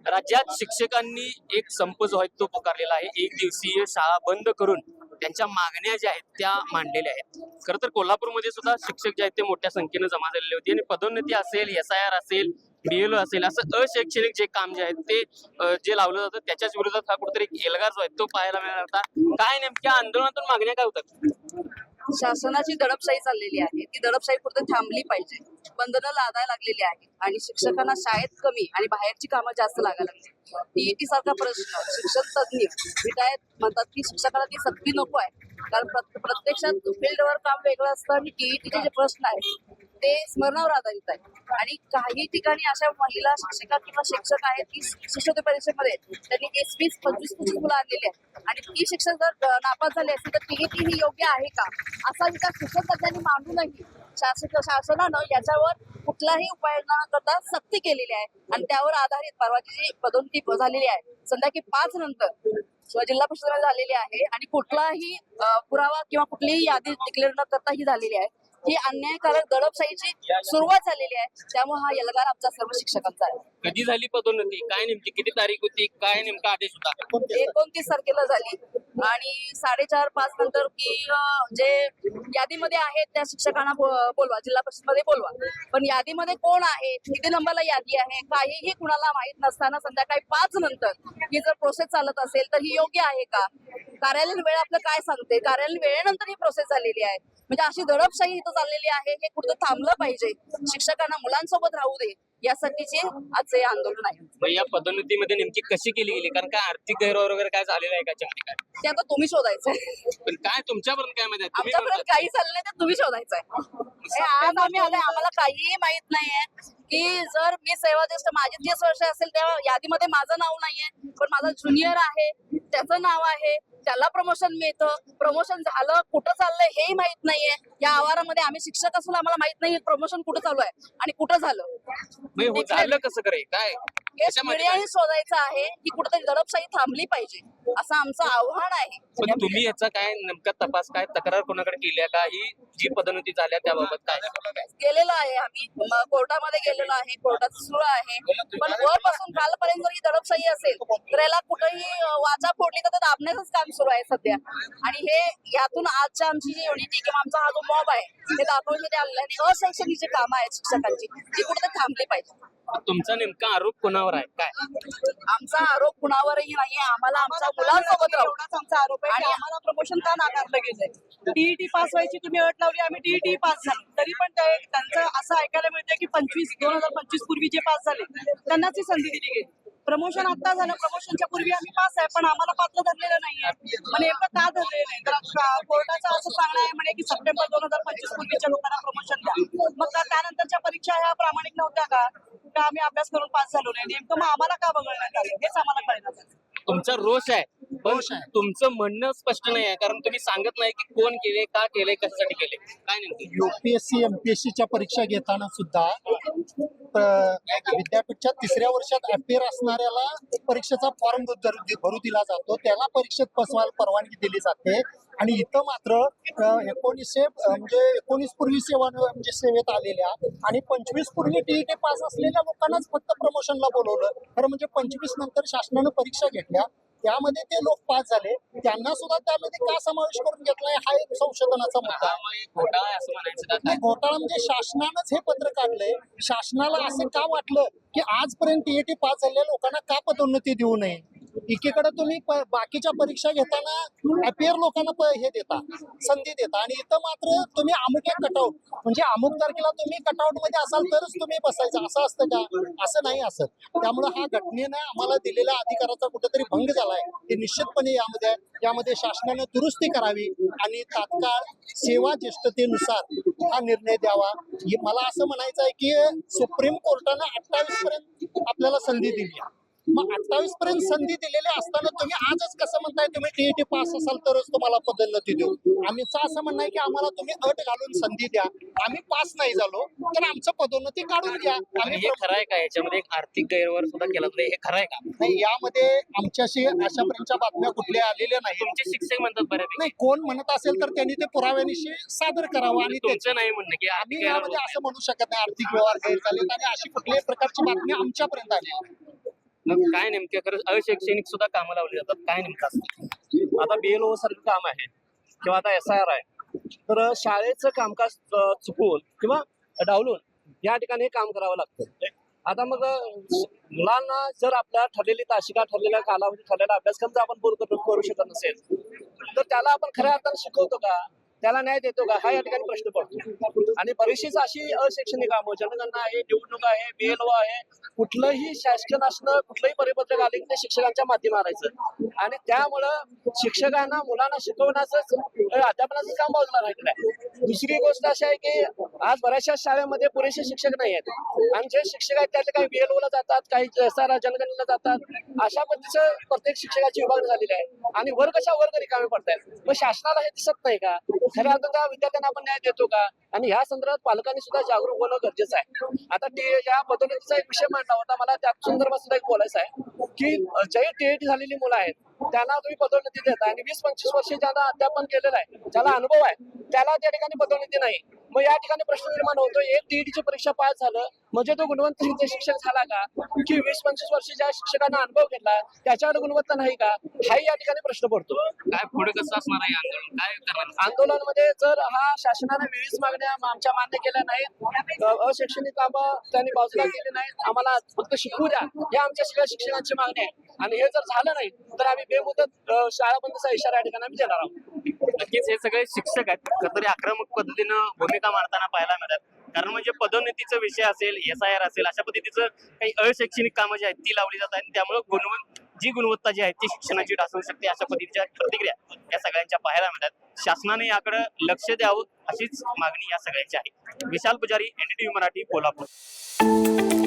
राज्यात शिक्षकांनी एक संप जो आहे तो पुकारलेला आहे. एक दिवसीय शाळा बंद करून त्यांच्या मागण्या ज्या आहेत त्या मांडलेल्या आहेत. खरं तर कोल्हापूरमध्ये सुद्धा शिक्षक जे आहेत ते मोठ्या संख्येने जमा झालेले होते आणि पदोन्नती असेल, SIR असेल, BLO असेल, असं अशैक्षणिक जे काम जे आहेत ते जे लावलं जातं त्याच्याच विरोधात हा कुठेतरी एक एल्गार जो आहे तो पाहायला मिळाला होता. काय नेमक्या आंदोलनातून मागण्या काय होतात? शासनाची दडपशाही चाललेली आहे, ती दडपशाही पुढे थांबली पाहिजे. बंधनं लादायला लागलेली आहेत आणि शिक्षकांना शाळेत कमी आणि बाहेरची कामं जास्त लागायला लागली. TET सारखा प्रश्न शिक्षण तज्ञ रिटायर म्हणतात की शिक्षकांना ती सक्ती नको आहे, कारण प्रत्यक्षात फील्डवर काम वेगळं असतं आणि TETचे जे प्रश्न आहेत ते स्मरणावर आधारित आहे. आणि काही ठिकाणी अशा महिला शिक्षिका किंवा शिक्षक आहेत की शिष्यवृत्ती परीक्षेमध्ये त्यांनी 20-25 मुलं आणलेली आहेत आणि ती शिक्षक जर नापास झाले असतील तर TET ही योग्य आहे का असा विचार शिक्षण तज्ञांनी मांडूनही शासनानं याच्यावर कुठलाही उपाय न करता सक्ती केलेली आहे आणि त्यावर आधारित परवाची जी पदोन्नती झालेली आहे संध्याकाळी 5 नंतर जिल्हा परिषदेमध्ये झालेली आहे आणि कुठलाही पुरावा किंवा कुठलीही यादी डिक्लेअर न करता ही झालेली आहे. ही अन्यायकारक दडपशाहीची सुरुवात झालेली आहे. त्यामुळे हा एल्गार आमचा सर्व शिक्षकांचा आहे. कधी झाली पदोन्नती, काय नेमकी किती तारीख होती, काय नेमका आदेश होता? 29 तारखेला झाली आणि 4:30-5 नंतर की जे यादीमध्ये आहेत त्या शिक्षकांना बोलवा, जिल्हा परिषदमध्ये बोलवा. पण यादीमध्ये कोण आहे, किती नंबरला यादी आहे, काहीही कुणाला माहित नसताना संध्याकाळी 5 नंतर ही जर प्रोसेस चालत असेल तर ही योग्य आहे का? कार्यालयीन वेळ आपलं काय सांगते? कार्यालयीन वेळेनंतर ही प्रोसेस झालेली आहे. म्हणजे अशी दडपशाही इथं चाललेली आहे. हे कुठं थांबलं पाहिजे. शिक्षकांना मुलांसोबत राहू दे यासाठीचे आजचे आंदोलन आहे. मग या पदोन्नतीमध्ये नेमकी कशी केली गेली? कारण काय आर्थिक गैरव्यवहार वगैरे काय झालेला आहे का? ते आता तुम्ही शोधायचंय. पण काय तुमच्यापर्यंत काय माहिती? आमच्यापर्यंत काही चाललं नाही तर तुम्ही शोधायचंय. आज आम्ही आलोय, आम्हाला काहीही माहित नाहीये की जर मी सेवा ज्येष्ठ माझी 30 वर्ष असेल तेव्हा यादीमध्ये माझं नाव नाहीये, पण माझा ज्युनियर आहे त्याचं नाव आहे, त्याला प्रमोशन मिळतं. प्रमोशन झालं, कुठं चाललंय हेही माहित नाहीये. या आवारामध्ये आम्ही शिक्षक असून आम्हाला माहित नाही प्रमोशन कुठं चालू आहे आणि कुठं झालं. झालं कसं करे काय मीडियाही शोधायचं आहे की कुठेतरी दडपशाही थांबली पाहिजे असं आमचं आव्हान आहे. पण तुम्ही याचा काय नेमका तपास, काय तक्रार कोणाकडे केली आहे का? ही जी पदोन्नती झाल्या त्याबाबत काय गेलेलो आहे आम्ही, कोर्टामध्ये गेलेलो आहे, कोर्टात सुरू आहे. पण वरपासून खालपर्यंत जर ही दडपशाही असेल तर याला कुठेही वाचा फोडली तर दाबण्याचंच काम सुरू आहे सध्या. आणि हे यातून आजच्या आमची जी युनिटी किंवा आमचा हा जो मॉब आहे हे दाखवण्यासाठी आलेलं आहे. अशैक्षणिक जी कामं आहेत शिक्षकांची ती कुठे थांबली पाहिजे. तुमचा नेमका आरोप कोणावर आहे? काय आमचा आरोप कुणावरही नाही, आम्हाला आमच्या मुलांसोबत राहू आमचा आरोप आहे आणि आम्हाला प्रमोशन का नाकारलं गेलंय. TET पास व्हायची तुम्ही अट लावली, आम्ही TET पास झालो तरी पण त्यांचं असं ऐकायला मिळतंय की 2025 पूर्वी जे पास झाले त्यांनाच ही संधी दिली गेली. प्रमोशन आता झालं, प्रमोशनच्या पूर्वी आम्ही पास आहे पण आम्हाला पात्र धरलेलं नाहीये. म्हणजे नेमकं का धरलेलं नाही तर कोर्टाचं असं सांगणं आहे म्हणे की सप्टेंबर 2025 पूर्वीच्या लोकांना प्रमोशन द्या. मग त्यानंतरच्या परीक्षा ह्या प्रामाणिक नव्हत्या का आम्ही अभ्यास करून पास झालो नाही? नेमकं मग आम्हाला का बघण्यात आलं हेच आम्हाला कळलं. तुमचा रोष आहे पण तुमचं म्हणणं स्पष्ट नाही आहे, कारण तुम्ही सांगत नाही की कोण केले, का केले, कशासाठी केले, काय नेमकं? UPSC MPSCच्या परीक्षा घेताना सुद्धा विद्यापीठच्या 3ऱ्या वर्षात अपेअर असणाऱ्याला परीक्षेचा फॉर्म भरू दिला जातो, त्याला परीक्षेत बसवायला परवानगी दिली जाते. आणि इथं मात्र 19 पूर्वी सेवेत आलेल्या आणि 25 पूर्वी TET पास असलेल्या लोकांनाच फक्त प्रमोशनला बोलवलं. खरं म्हणजे 25 नंतर शासनानं परीक्षा घेतल्या, त्यामध्ये ते लोक पास झाले, त्यांना सुद्धा त्यामध्ये का समावेश करून घेतलाय हा एक संशोधनाचा मुद्दा आहे. नाही, घोटाळा म्हणजे शासनानंच हे पत्र काढलंय. शासनाला असं का वाटलं की आजपर्यंत TET पास झालेल्या लोकांना का पदोन्नती देऊ नये? एकीकडे तुम्ही बाकीच्या परीक्षा घेताना अपेअर लोकांना हे देता, संधी देता आणि इथं मात्र तुम्ही अमुक एक कटआउट म्हणजे अमुक तारखेला तुम्ही कटआउट मध्ये असाल तरच तुम्ही बसायचं असं असतं का? असं नाही असत. त्यामुळे हा घटनेनं आम्हाला दिलेल्या अधिकाराचा कुठेतरी भंग झालाय. हे निश्चितपणे यामध्ये शासनाने दुरुस्ती करावी आणि तात्काळ सेवा ज्येष्ठतेनुसार हा निर्णय द्यावा. मला असं म्हणायचं आहे की सुप्रीम कोर्टानं 28 पर्यंत आपल्याला संधी दिली आहे. मग 28 पर्यंत संधी दिलेली असताना तुम्ही आजच कसं म्हणताय तुम्ही टीईटी पास असाल तरच तुम्हाला पदोन्नती देऊ? आमचं असं म्हणणं आहे की आम्हाला तुम्ही अट घालून संधी द्या, आम्ही पास नाही झालो तर आमचं पदोन्नती काढून घ्या. आणि आम्ही हे खरं आहे का? याच्यामध्ये एक आर्थिक गैरव्यवहार सुद्धा केला जातो, हे खरं आहे का? नाही, यामध्ये आमच्याशी अशापर्यंतच्या बातम्या कुठल्या आलेल्या नाही. तुमचे शिक्षक म्हणतात बऱ्यापैकी. नाही, कोण म्हणत असेल तर त्यांनी ते पुराव्यानिशी सादर करावं आणि ते तुमचं नाही म्हणणं की आर्थिक आम्ही गैरव्यवहार यामध्ये होत असं म्हणू शकत नाही आर्थिक व्यवहार गैर झालेत आणि अशी कुठल्याही प्रकारची बातमी आमच्यापर्यंत आली नाही. मग काय नेमके खरं अशैक्षणिक सुद्धा कामं लावली जातात, काय नेमकं असतं? आता BLO सारखं काम आहे किंवा आता SIR आहे, तर शाळेचं कामकाज चुकवून किंवा डावलून या ठिकाणी काम करावं लागतं. आता मग मुलांना जर आपल्या ठरलेली तासिका, ठरलेला कालावधी, ठरलेला अभ्यासक्रम जर आपण पूर्ण करू शकत नसेल तर त्याला आपण खऱ्या अर्थाने शिकवतो का, त्याला न्याय देतो का, हा या ठिकाणी प्रश्न पडतो. आणि बरीचशीच अशी अशैक्षणिक कामं, जनगणना आहे, निवडणूक आहे, BLO आहे, कुठलंही शासकीय असणं, कुठलंही परिपत्रक आले की ते शिक्षकांच्या माध्यमात आणायचं आणि त्यामुळं शिक्षकांना मुलांना शिकवण्याचं अध्यापनाचं काम बाजूला राहिलेलं आहे. दुसरी गोष्ट अशी आहे की आज बऱ्याचशा शाळेमध्ये पुरेसे शिक्षक नाही आहेत आणि जे शिक्षक आहेत त्यातले काही BLO ला जातात, काही SIR जनगणनेला जातात. अशा पद्धतीचं प्रत्येक शिक्षकाची विभागणी झालेली आहे आणि वर्गच्या वर्ग रिकामे पडतायत. मग शासनाला हे दिसत नाही का? खऱ्या अर्थानं विद्यार्थ्यांना आपण न्याय देतो का? आणि ह्या संदर्भात पालकांनी सुद्धा जागरूक होणं गरजेचं आहे. आता या पदोन्नतीचा एक विषय मांडला होता, मला त्या संदर्भात सुद्धा एक बोलायचं आहे की जे TET झालेली मुलं आहेत त्यांना तुम्ही पदोन्नती देता आणि 20-25 वर्ष ज्यांना अध्यापन केलेलं आहे, ज्याला अनुभव आहे, त्याला त्या ठिकाणी पदोन्नती नाही. मग या ठिकाणी प्रश्न निर्माण होतो, एक TET ची परीक्षा पास झालं म्हणजे तो गुणवंत शिक्षक झाला का, की 20-25 वर्ष ज्या शिक्षकांना अनुभव घेतला त्याच्यावर गुणवत्ता नाही का, हाही या ठिकाणी प्रश्न पडतो. काय पुढे कसं असणार आहे आंदोलन, काय करणार? आंदोलनामध्ये जर हा शासनाने वेळीच मागण्या आमच्या मान्य केल्या नाहीत, अशैक्षणिक कामं त्यांनी बाजूला केली नाहीत, आम्हाला फक्त शिकवू द्या, या आमच्या सगळ्या शिक्षकांची मागणी आहे. आणि हे जर झालं नाही तर आम्ही बेमुदत शाळा बंदचा इशारा या ठिकाणी आम्ही देणार आहोत. नक्कीच हे सगळे शिक्षक आहेत खरंतरी आक्रमक पद्धतीनं भूमिका मांडताना पाहायला मिळतात. कारण म्हणजे पदोन्नतीचा विषय असेल, SIR असेल, अशा पद्धतीचं काही अशैक्षणिक कामं जी आहेत ती लावली जात आहेत. त्यामुळे गुणवत्ता जी आहे ती शिक्षणाची ढासळू शकते, अशा पद्धतीच्या प्रतिक्रिया या सगळ्यांच्या पाहायला मिळतात. शासनाने याकडे लक्ष द्यावं अशीच मागणी या सगळ्यांची आहे. विशाल पुजारी, NDTV मराठी, कोल्हापूर.